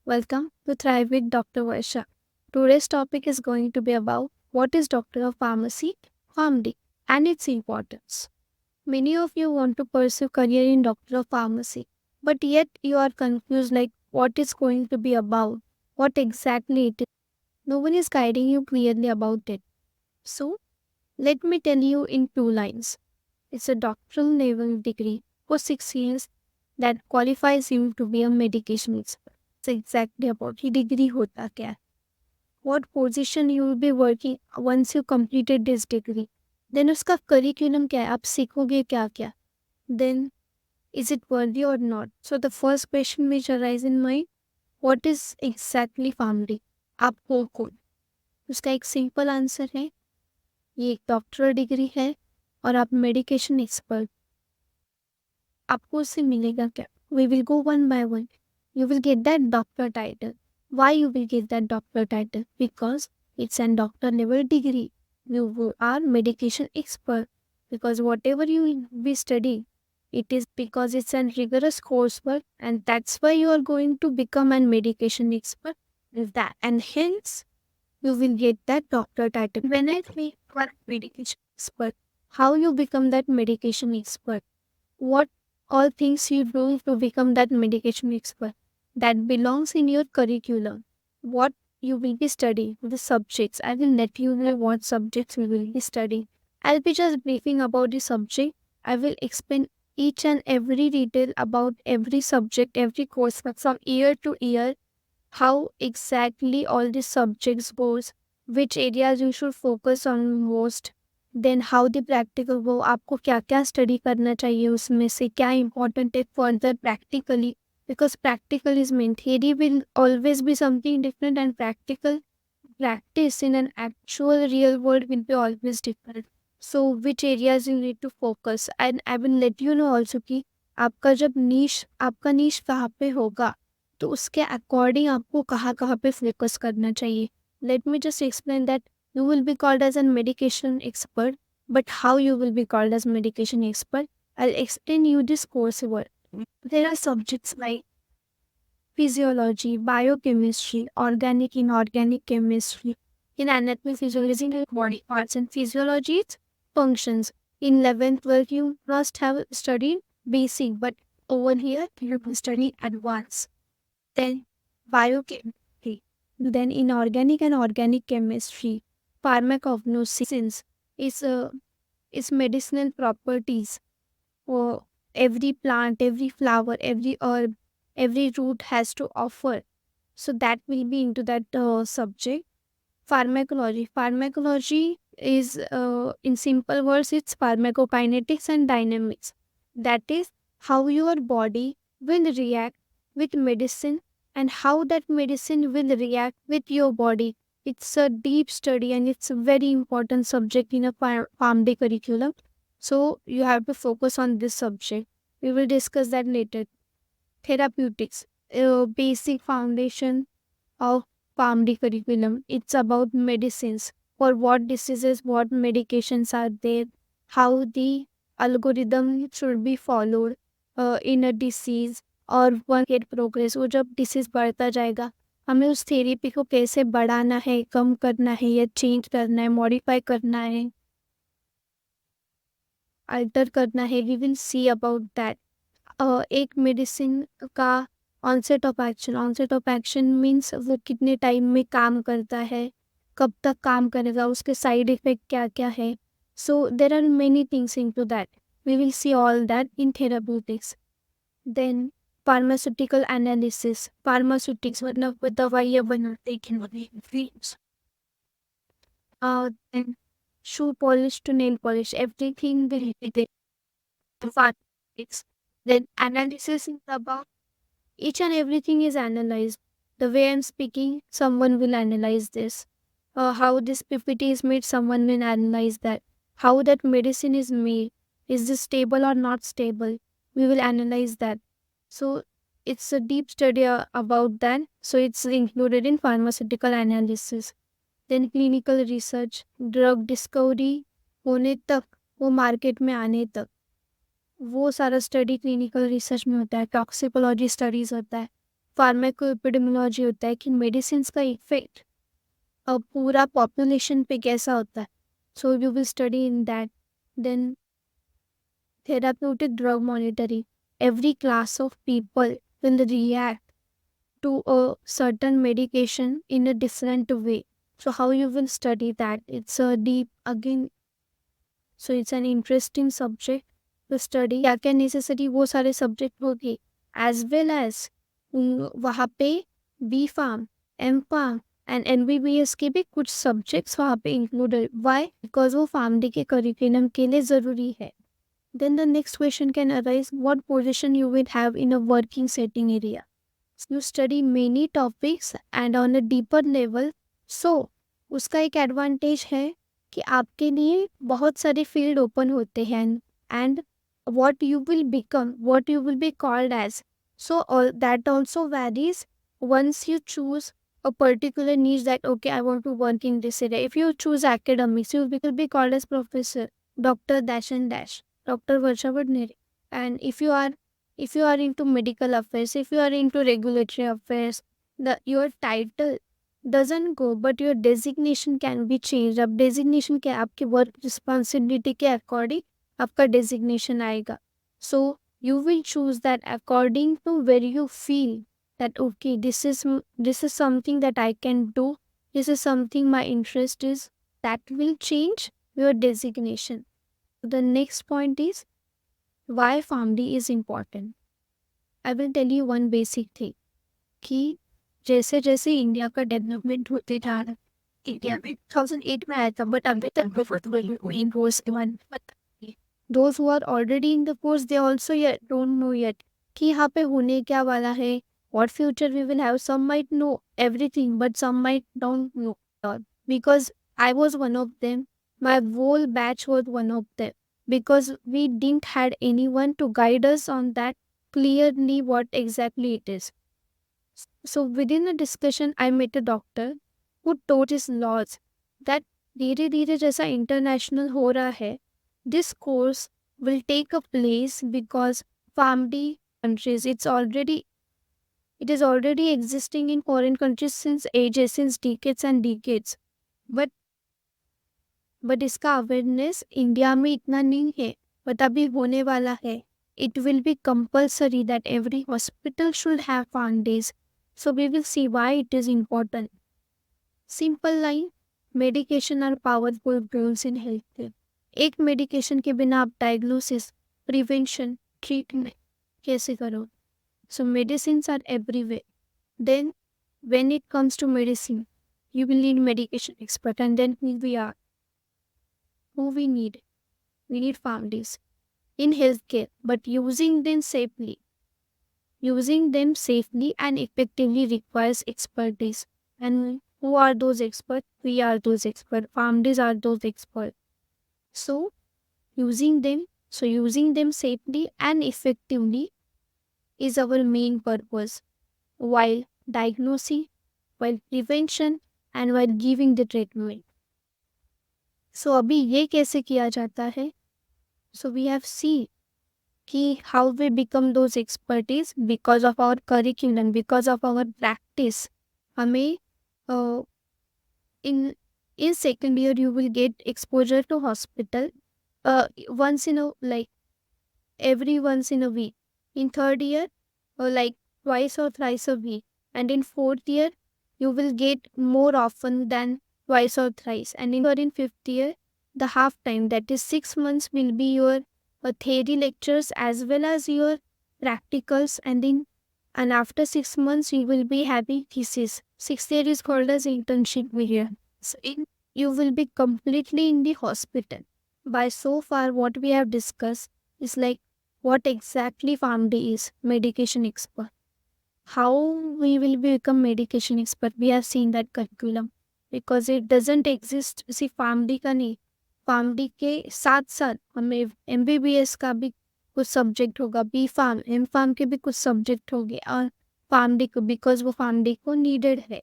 Welcome to Thrive with Dr. Varsha. Today's topic is going to be about what is Doctor of Pharmacy, PharmD, and its importance. Many of you want to pursue career in Doctor of Pharmacy, but yet you are confused like what it's going to be about, what exactly it is. No one is guiding you clearly about it. So, let me tell you in two lines. It's a doctoral level degree for 6 years that qualifies you to be a medication expert. It's exactly about ये degree होता क्या है? What position you will be working once you completed this degree? Then उसका curriculum क्या है? आप सीखोगे क्या क्या? Then is it worthy or not? So the first question which arise in mind, what is exactly PharmD? आप हो कौन? उसका एक सिंपल आंसर है, ये एक डॉक्टरल डिग्री है और आप मेडिकेशन एक्सपर्ट। आपको उससे मिलेगा क्या? We will go one by one. You will get that doctor title. Why you will get that doctor title? Because it's a doctor level degree. You are medication expert. Because whatever you will be studying, it is because it's a rigorous coursework, and that's why you are going to become a medication expert with that. And hence, you will get that doctor title. When I say you are medication expert, how you become that medication expert? What all things you do to become that medication expert that belongs in your curriculum, what you will be studying, the subjects. I will let you know what subjects we will be studying. I'll be just briefing about the subject. I will explain each and every detail about every subject, every course from year to year, how exactly all the subjects goes, which areas you should focus on most, then how the practical वो आपको क्या क्या study करना चाहिए, उसमें से क्या important है further practically, because practical is main, theory will always be something different and practical practice in an actual real world will be always different. So which areas you need to focus, and I will let you know also कि आपका नीश कहाँ पे होगा, तो उसके according आपको कहाँ कहाँ पे फोकस करना चाहिए. Let me just explain that you will be called as a medication expert, but how you will be called as medication expert, I'll explain you this coursework. There are subjects like physiology, biochemistry, organic, inorganic chemistry. In anatomy, physiology is body parts, and physiology is functions. In 11th, 12th, you must have studied basic, but over here, you will study advanced. Then biochemistry. Then inorganic and organic chemistry. Pharmacognosins is medicinal properties. For every plant, every flower, every herb, every root has to offer. So that will be into that subject. Pharmacology is, in simple words, it's pharmacokinetics and dynamics. That is how your body will react with medicine and how that medicine will react with your body. It's a deep study and it's a very important subject in a PharmD curriculum. So you have to focus on this subject. We will discuss that later. Therapeutics, a basic foundation of PharmD curriculum. It's about medicines. For what diseases, what medications are there, how the algorithm should be followed in a disease और one get progress. वो जब disease बढ़ता जाएगा, हमें उस therapy को कैसे बढ़ाना है, कम करना है या चेंज करना है, मॉडिफाई करना है, अल्टर करना है, we will see about that. एक मेडिसिन का ऑनसेट ऑफ एक्शन मीन्स वो कितने टाइम में काम करता है, कब तक काम करेगा, उसके साइड इफेक्ट क्या क्या है. So there are many things into that. We will see all that in therapeutics. Then pharmaceutical analysis. Pharmaceutics मतलब दवाइयाँ बनाते हैं. Then shoe polish to nail polish, everything related to fabrics. Then analysis is about each and everything is analyzed. The way I'm speaking, someone will analyze this. How this PPT is made, someone will analyze that. How that medicine is made, is this stable or not stable? We will analyze that. So it's a deep study about that. So it's included in pharmaceutical analysis. Then clinical research, drug discovery होने तक, वो market में आने तक, वो सारा study clinical research में होता है. टॉक्सिकोलॉजी स्टडीज होता है. फार्माकोएपिडेमियोलॉजी होता है कि मेडिसिन का इफेक्ट पूरा पॉपुलेशन पे कैसा होता है. So you will study in that. Then therapeutic drug monitoring. Every class of people will react to a certain medication in a different way. So how you will study that? It's a deep again. So it's an interesting subject to study. क्या क्या necessary वो सारे subject होगी. As well as वहाँ पे B farm, M farm and MBBS के भी कुछ subjects वहाँ पे included. Why? Because वो PharmD के curriculum के लिए ज़रूरी है. Then the next question can arise, what position you will have in a working setting area. You study many topics and on a deeper level. So उसका एक advantage है कि आपके लिए बहुत सारे फील्ड ओपन होते हैं and what you will become, what you will be called as. So that also varies once you choose a particular niche that okay I want to work in this area. If you choose academics, you will be called as professor, doctor dash and dash. Dr. Varsha Vadnere. And if you are into medical affairs, if you are into regulatory affairs, your title doesn't go, but your designation can be changed. अब designation क्या आपके work responsibility के according आपका designation आएगा. So you will choose that according to where you feel that okay this is something that I can do. This is something my interest is. That will change your designation. The next point is why PharmD is important. I will tell you one basic thing कि जैसे जैसे India का development होते जा रहा है. India में 2008 में आया था बट अभी तक in course one. Those who are already in the course they also yet don't know yet कि यहाँ पे होने क्या वाला है. What future we will have. Some might know everything but some might don't know. Because I was one of them. My whole batch was one of them because we didn't had anyone to guide us on that clearly what exactly it is. So within the discussion, I met a doctor who taught his laws that धीरे धीरे जैसा international हो रहा है, this course will take a place because PharmD countries it is already existing in foreign countries since ages, since decades and decades. But इसका awareness India में इतना नहीं है बट अभी होने वाला है. It will be compulsory that every hospital should have PharmDs. So we will see why it is important. Simple line, medication are powerful tools in health care. एक मेडिकेशन के बिना आप डायग्नोसिस, प्रिवेंशन, ट्रीटमेंट कैसे करो. So medicines are everywhere. Then when it comes to medicine you will need medication expert and then who we need PharmDs in healthcare but using them safely and effectively requires expertise. And who are those experts? We are those experts. PharmDs are those experts. So using them safely and effectively is our main purpose while diagnosing, while prevention and while giving the treatment. So अभी ये कैसे किया जाता है. So we have seen कि how we become those expertise because of our curriculum, because of our practice. हमें in second year you will get exposure to hospital once in a week. In third year like twice or thrice a week, and in fourth year you will get more often than twice or thrice, and in fifth year the half time, that is 6 months, will be your theory lectures as well as your practicals, and after 6 months you will be having thesis. 6th year is called as internship period. So you will be completely in the hospital. By so far what we have discussed is like what exactly PharmD is, medication expert. How we will become medication expert, we have seen that curriculum because it doesn't exist. See PharmD का नहीं, PharmD के साथ साथ हमें MBBS का भी कुछ subject होगा, B Pharm, M Pharm के भी कुछ सब्जेक्ट होंगे और PharmD को बिकॉज वो PharmD को नीडेड है.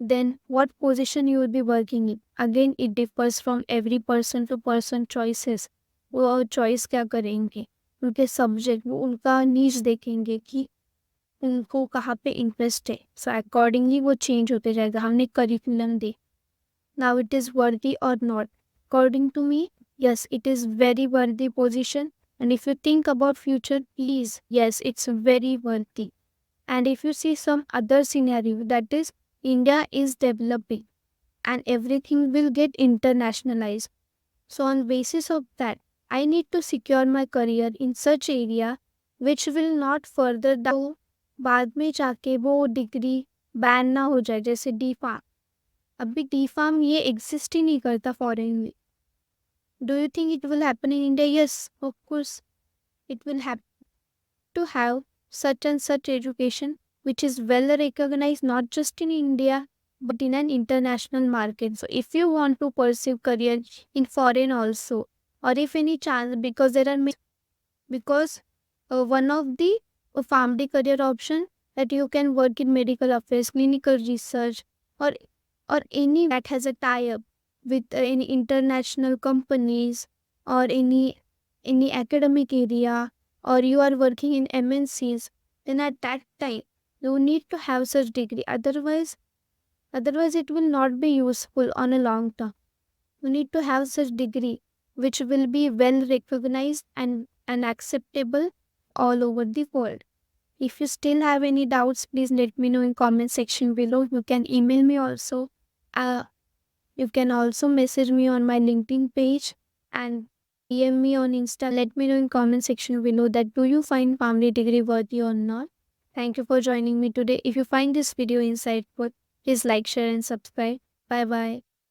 Then what position you will be working in? Again it differs from every person to person choices. वो चॉइस क्या करेंगे, उनके सब्जेक्ट, वो उनका नीच देखेंगे कि उनको कहाँ पे इंटरेस्ट है, सो अकॉर्डिंगली वो चेंज होते जाएगा। हमने करिकुलम दे, नाउ इट इज़ वर्दी और not, according to me yes, it is very worthy position, and if you think about future, please, yes, it's very worthy. And if you see some other scenario, that is India is developing and everything will get internationalized, so on basis of that I need to secure my career in such area which will not further down, बाद में जाके वो degree ban ना हो जाए, जैसे D pharm. अभी D pharm ये एग्जिस्ट ही नहीं करता फॉरेन में। Do you think it will happen in India? Yes, of course, it will happen. To have such and such education, which is well recognized not just in India but in an international market. So, if you want to pursue career in foreign also, or if any chance, because there are because one of the family career option that you can work in medical affairs, clinical research, or or any that has a tie up with any international companies, or any academic area, or you are working in MNCs, then at that time you need to have such degree. Otherwise it will not be useful on a long term. You need to have such degree which will be well recognized and acceptable all over the world. If you still have any doubts, please let me know in comment section below. You can email me also. Uh, you can also message me on my LinkedIn page and DM me on Insta. Let me know in comment section below that do you find family degree worthy or not. Thank you for joining me today. If you find this video insightful, please like, share and subscribe. Bye bye.